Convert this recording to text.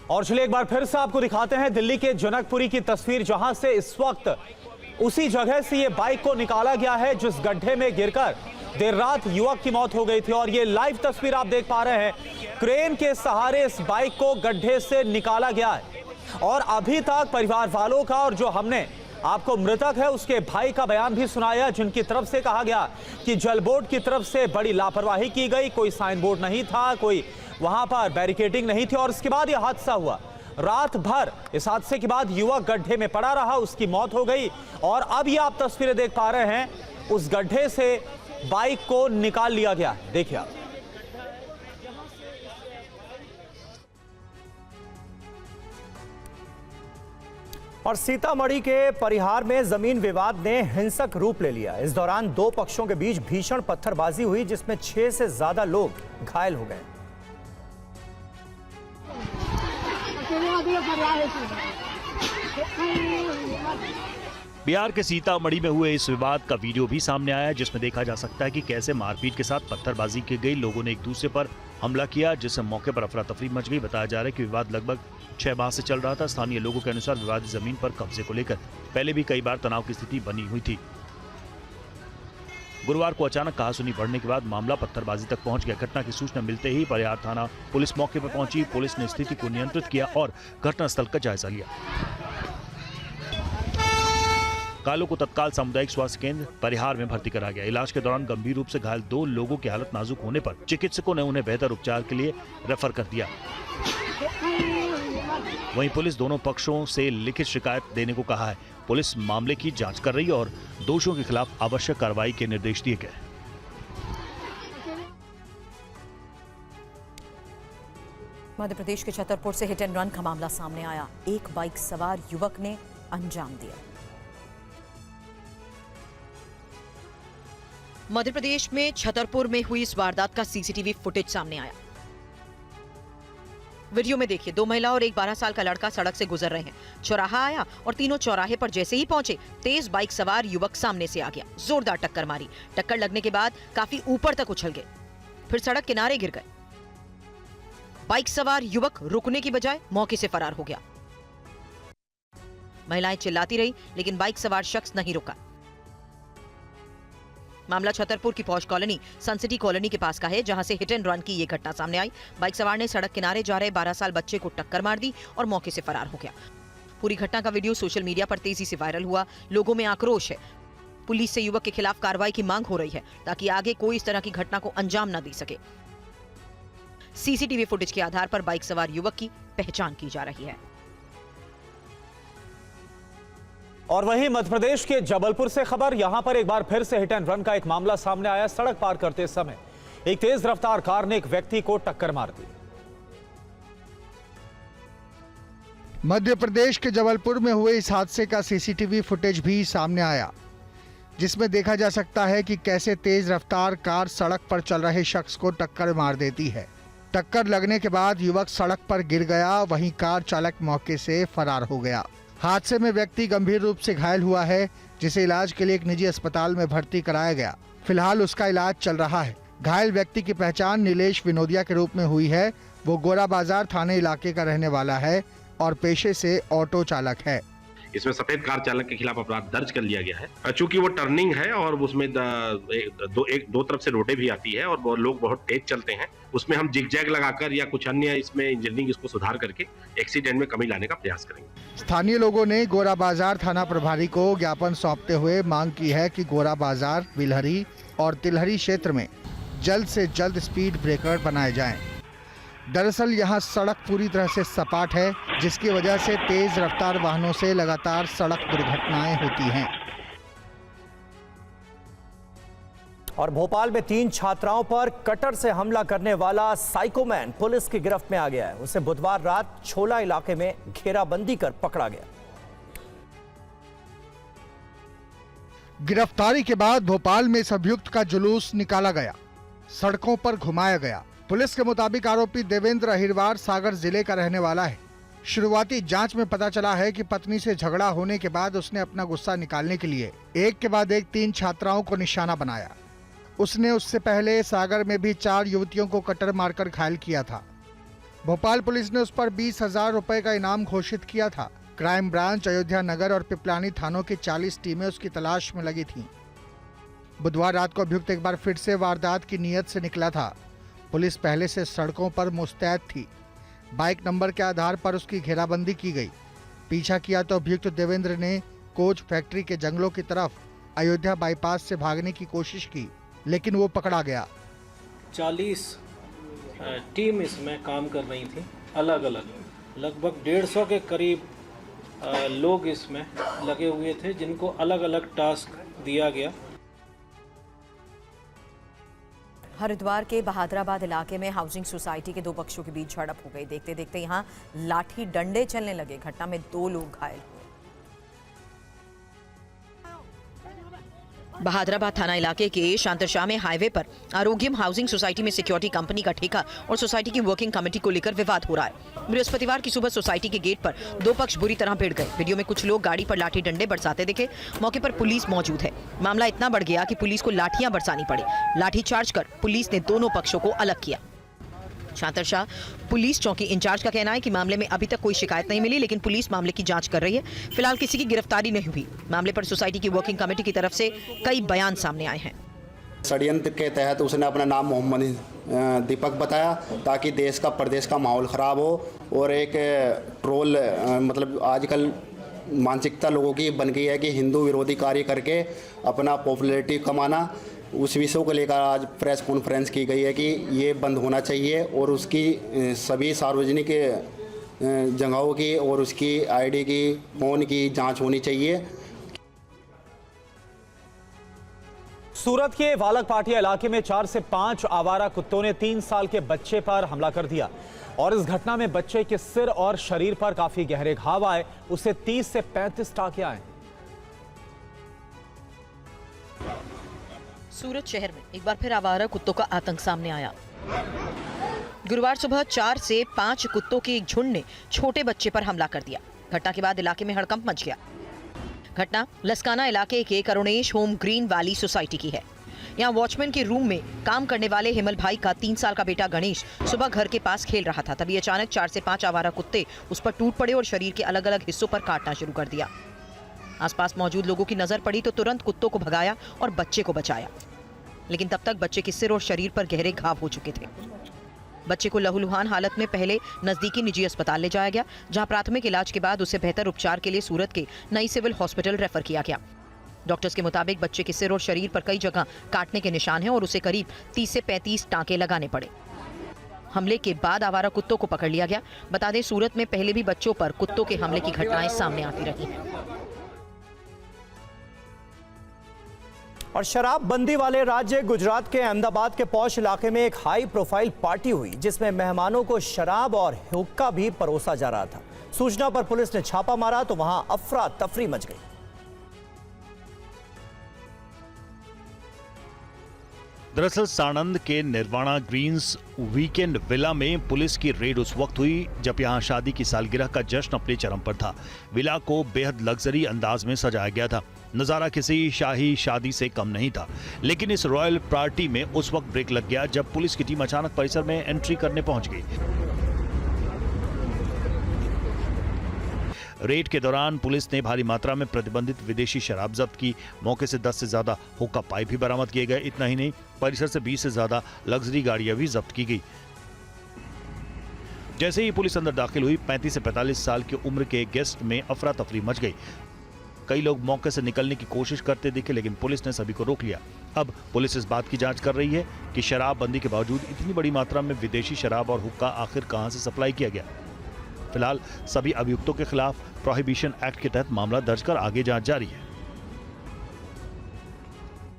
और चलिए एक बार फिर से आपको दिखाते हैं दिल्ली के जनकपुरी की तस्वीर, जहां से इस वक्त उसी जगह से ये बाइक को निकाला गया है जिस गड्ढे में गिरकर देर रात युवक की मौत हो गई थी। और ये लाइव तस्वीर आप देख पा रहे हैं, क्रेन के सहारे इस बाइक को गड्ढे से निकाला गया है और अभी तक परिवार वालों का और जो हमने आपको मृतक है उसके भाई का बयान भी सुनाया, जिनकी तरफ से कहा गया कि जल बोर्ड की तरफ से बड़ी लापरवाही की गई, कोई साइन बोर्ड नहीं था, कोई वहां पर बैरिकेडिंग नहीं थी और इसके बाद यह हादसा हुआ। रात भर इस हादसे के बाद युवक गड्ढे में पड़ा रहा, उसकी मौत हो गई और अब ये आप तस्वीरें देख पा रहे हैं, उस गड्ढे से बाइक को निकाल लिया गया है। देखिए आप। और सीतामढ़ी के परिहार में जमीन विवाद ने हिंसक रूप ले लिया। इस दौरान दो पक्षों के बीच भीषण पत्थरबाजी हुई जिसमें 6 से ज्यादा लोग घायल हो गए। बिहार के सीतामढ़ी में हुए इस विवाद का वीडियो भी सामने आया, जिसमें देखा जा सकता है कि कैसे मारपीट के साथ पत्थरबाजी की गई। लोगों ने एक दूसरे पर हमला किया, जिससे मौके पर अफरा तफरी मच गई। बताया जा रहा है कि विवाद लगभग 6 माह से चल रहा था। स्थानीय लोगों के अनुसार विवादित जमीन पर कब्जे को लेकर पहले भी कई बार तनाव की स्थिति बनी हुई थी। गुरुवार को अचानक कहासुनी बढ़ने के बाद मामला पत्थरबाजी तक पहुंच गया। घटना की सूचना मिलते ही परिहार थाना पुलिस मौके पर पहुंची। पुलिस ने स्थिति को नियंत्रित किया और घटनास्थल का जायजा लिया। घायलों को तत्काल सामुदायिक स्वास्थ्य केंद्र परिहार में भर्ती करा गया। इलाज के दौरान गंभीर रूप से घायल 2 लोगों की हालत नाजुक होने पर चिकित्सकों ने उन्हें बेहतर उपचार के लिए रेफर कर दिया। वहीं पुलिस दोनों पक्षों से लिखित शिकायत देने को कहा है। पुलिस मामले की जांच कर रही है और दोषियों के खिलाफ आवश्यक कार्रवाई के निर्देश दिए गए। मध्य प्रदेश के छतरपुर से हिट एंड रन का मामला सामने आया। एक बाइक सवार युवक ने अंजाम दिया। मध्य प्रदेश में छतरपुर में हुई इस वारदात का सीसीटीवी फुटेज सामने आया। वीडियो में देखिए, 2 महिला और एक 12 साल का लड़का सड़क से गुजर रहे हैं। चौराहा आया और तीनों चौराहे पर जैसे ही पहुंचे, तेज बाइक सवार युवक सामने से आ गया। जोरदार टक्कर मारी। टक्कर लगने के बाद काफी ऊपर तक उछल गए, फिर सड़क किनारे गिर गए। बाइक सवार युवक रुकने की बजाय मौके से फरार हो गया। महिलाएं चिल्लाती रही, लेकिन बाइक सवार शख्स नहीं रुका। मामला छतरपुर की पौष कॉलोनी सनसिटी कॉलोनी के पास का है, जहां से हिट एंड रन की ये घटना सामने आई। बाइक सवार ने सड़क किनारे जा रहे 12 साल बच्चे को टक्कर मार दी और मौके से फरार हो गया। पूरी घटना का वीडियो सोशल मीडिया पर तेजी से वायरल हुआ। लोगों में आक्रोश है। पुलिस से युवक के खिलाफ कार्रवाई की मांग हो रही है ताकि आगे कोई इस तरह की घटना को अंजाम न दे सके। सीसीटीवी फुटेज के आधार पर बाइक सवार युवक की पहचान की जा रही है। और वहीं मध्य प्रदेश के जबलपुर से खबर, यहां पर एक बार फिर से हिट एंड रन का एक मामला सामने आया। सड़क पार करते समय एक तेज रफ्तार कार ने एक व्यक्ति को टक्कर मार दी। मध्य प्रदेश के जबलपुर में हुए इस हादसे का सीसीटीवी फुटेज भी सामने आया, जिसमें देखा जा सकता है कि कैसे तेज रफ्तार कार सड़क पर चल रहे शख्स को टक्कर मार देती है। टक्कर लगने के बाद युवक सड़क पर गिर गया, वहीं कार चालक मौके से फरार हो गया। हादसे में व्यक्ति गंभीर रूप से घायल हुआ है, जिसे इलाज के लिए एक निजी अस्पताल में भर्ती कराया गया। फिलहाल उसका इलाज चल रहा है। घायल व्यक्ति की पहचान नीलेश विनोदिया के रूप में हुई है। वो गोरा बाजार थाने इलाके का रहने वाला है और पेशे से ऑटो चालक है। इसमें सफेद कार चालक के खिलाफ अपराध दर्ज कर लिया गया है। चूंकि वो टर्निंग है और उसमें दो तरफ से रोडें भी आती है और वो लोग बहुत तेज चलते हैं, उसमें हम जिगजैग लगाकर या कुछ अन्य इसमें इंजीनियरिंग इसको सुधार करके एक्सीडेंट में कमी लाने का प्रयास करेंगे। स्थानीय लोगों ने गोरा बाजार थाना प्रभारी को ज्ञापन सौंपते हुए मांग की है कि गोरा बाजार, बिलहरी और तिलहरी क्षेत्र में जल्द से जल्द स्पीड ब्रेकर बनाए जाएं। दरअसल यहां सड़क पूरी तरह से सपाट है, जिसकी वजह से तेज रफ्तार वाहनों से लगातार सड़क दुर्घटनाएं होती हैं। और भोपाल में 3 छात्राओं पर कटर से हमला करने वाला साइकोमैन पुलिस की गिरफ्त में आ गया है। उसे बुधवार रात छोला इलाके में घेराबंदी कर पकड़ा गया। गिरफ्तारी के बाद भोपाल में इस अभियुक्त का जुलूस निकाला गया, सड़कों पर घुमाया गया। पुलिस के मुताबिक आरोपी देवेंद्र अहिरवार सागर जिले का रहने वाला है। शुरुआती जांच में पता चला है कि पत्नी से झगड़ा होने के बाद उसने अपना गुस्सा निकालने के लिए एक के बाद एक 3 छात्राओं को निशाना बनाया। उसने उससे पहले सागर में भी 4 युवतियों को कटर मारकर घायल किया था। भोपाल पुलिस ने उस पर 20,000 रुपए का इनाम घोषित किया था। क्राइम ब्रांच, अयोध्या नगर और पिपलानी थानों की 40 टीमें उसकी तलाश में लगी थीं। बुधवार रात को अभियुक्त एक बार फिर से वारदात की नीयत से निकला था। पुलिस पहले से सड़कों पर मुस्तैद थी। बाइक नंबर के आधार पर उसकी घेराबंदी की गई। पीछा किया तो अभियुक्त देवेंद्र ने कोच फैक्ट्री के जंगलों की तरफ अयोध्या बाईपास से भागने की कोशिश की, लेकिन वो पकड़ा गया। 40 टीम इसमें काम कर रही थी, अलग अलग लगभग 150 के करीब लोग इसमें लगे हुए थे, जिनको अलग अलग टास्क दिया गया। हरिद्वार के बहादुराबाद इलाके में हाउसिंग सोसाइटी के दो पक्षों के बीच झड़प हो गई। देखते देखते यहां लाठी डंडे चलने लगे। घटना में 2 लोग घायल हुए। बहादुराबाद थाना इलाके के शांतरशाह में हाईवे पर आरोग्यम हाउसिंग सोसाइटी में सिक्योरिटी कंपनी का ठेका और सोसाइटी की वर्किंग कमेटी को लेकर विवाद हो रहा है। बृहस्पतिवार की सुबह सोसाइटी के गेट पर 2 पक्ष बुरी तरह भिड़ गए। वीडियो में कुछ लोग गाड़ी पर लाठी डंडे बरसाते दिखे। मौके पर पुलिस मौजूद है। मामला इतना बढ़ गया कि पुलिस को लाठियां बरसानी पड़ी। लाठी चार्ज कर पुलिस ने दोनों पक्षों को अलग किया। शांतरशाह पुलिस चौकी इंचार्ज का कहना है कि मामले में अभी तक कोई शिकायत नहीं मिली, लेकिन पुलिस मामले की जांच कर रही है। फिलहाल किसी की गिरफ्तारी नहीं हुई। मामले पर सोसाइटी की वर्किंग कमेटी की तरफ से कई बयान सामने आए हैं। षड्यंत्र के तहत उसने अपना नाम मोहम्मद दीपक बताया ताकि देश का प्रदेश का माहौल ख़राब हो, और एक ट्रोल मतलब आजकल मानसिकता लोगों की बन गई है कि हिंदू विरोधी कार्य करके अपना पॉपुलैरिटी कमाना। उस विषय को लेकर आज प्रेस कॉन्फ्रेंस की गई है कि ये बंद होना चाहिए और उसकी सभी सार्वजनिक जगहों की और उसकी आईडी की, फ़ोन की जांच होनी चाहिए। सूरत के वालक पाटिया इलाके में 4 से 5 आवारा कुत्तों ने 3 साल के बच्चे पर हमला कर दिया और इस घटना में बच्चे के सिर और शरीर पर काफी गहरे घाव आए। उसे 30 से 35 टाके आए। सूरत शहर में एक बार फिर आवारा कुत्तों का आतंक सामने आया। गुरुवार सुबह 4 से 5 कुत्तों के एक झुंड ने छोटे बच्चे पर हमला कर दिया। घटना के बाद इलाके में हड़कंप मच गया। घटना लस्काना इलाके के Karunesh home green valley society की है। यहाँ वॉचमैन के रूम में काम करने वाले हिमल भाई का 3 साल का बेटा गणेश सुबह घर के पास खेल रहा था। तभी अचानक 4 से 5 आवारा कुत्ते उस पर टूट पड़े और शरीर के अलग अलग हिस्सों पर काटना शुरू कर दिया। आसपास मौजूद लोगों की नजर पड़ी तो तुरंत कुत्तों को भगाया और बच्चे को बचाया, लेकिन तब तक बच्चे के सिर और शरीर पर गहरे घाव हो चुके थे। बच्चे को लहूलुहान हालत में पहले नजदीकी निजी अस्पताल ले जाया गया, जहां प्राथमिक इलाज के बाद उसे बेहतर उपचार के लिए सूरत के नई सिविल हॉस्पिटल रेफर किया गया। डॉक्टर्स के मुताबिक बच्चे के सिर और शरीर पर कई जगह काटने के निशान हैं और उसे करीब 30 से 35 टांके लगाने पड़े। हमले के बाद आवारा कुत्तों को पकड़ लिया गया। बता दें, सूरत में पहले भी बच्चों पर कुत्तों के हमले की घटनाएं सामने आती रही हैं। और शराबबंदी वाले राज्य गुजरात के अहमदाबाद के पौष इलाके में एक हाई प्रोफाइल पार्टी हुई, जिसमें मेहमानों को शराब और हुक्का भी परोसा जा रहा था। सूचना पर पुलिस ने छापा मारा तो वहां अफरा तफरी मच गई। दरअसल साणंद के निर्वाणा ग्रीन्स वीकेंड विला में पुलिस की रेड उस वक्त हुई जब यहां शादी की सालगिरह का जश्न अपने चरम पर था। विला को बेहद लग्जरी अंदाज में सजाया गया था। नजारा किसी शाही शादी से कम नहीं था, लेकिन इस रॉयल पार्टी में उस वक्त ब्रेक लग गया जब पुलिस की टीम अचानक परिसर में एंट्री करने पहुंच गई। रेड के दौरान पुलिस ने भारी मात्रा में प्रतिबंधित विदेशी शराब जब्त की। मौके से 10 से ज्यादा हुक्का पाइप भी बरामद किए गए। इतना ही नहीं, परिसर से 20 से ज्यादा लग्जरी गाड़ियां भी जब्त की गई। जैसे ही पुलिस अंदर दाखिल हुई, 35 से 45 साल की उम्र के गेस्ट में अफरा तफरी मच गई। कई लोग मौके से निकलने की कोशिश करते दिखे, लेकिन पुलिस ने सभी को रोक लिया। अब पुलिस इस बात की जांच कर रही है कि शराबबंदी के बावजूद इतनी बड़ी मात्रा में विदेशी शराब और हुक्का आखिर कहां से सप्लाई किया गया। फिलहाल सभी अभियुक्तों के खिलाफ प्रोहिबिशन एक्ट के तहत मामला दर्ज कर आगे जांच जारी है।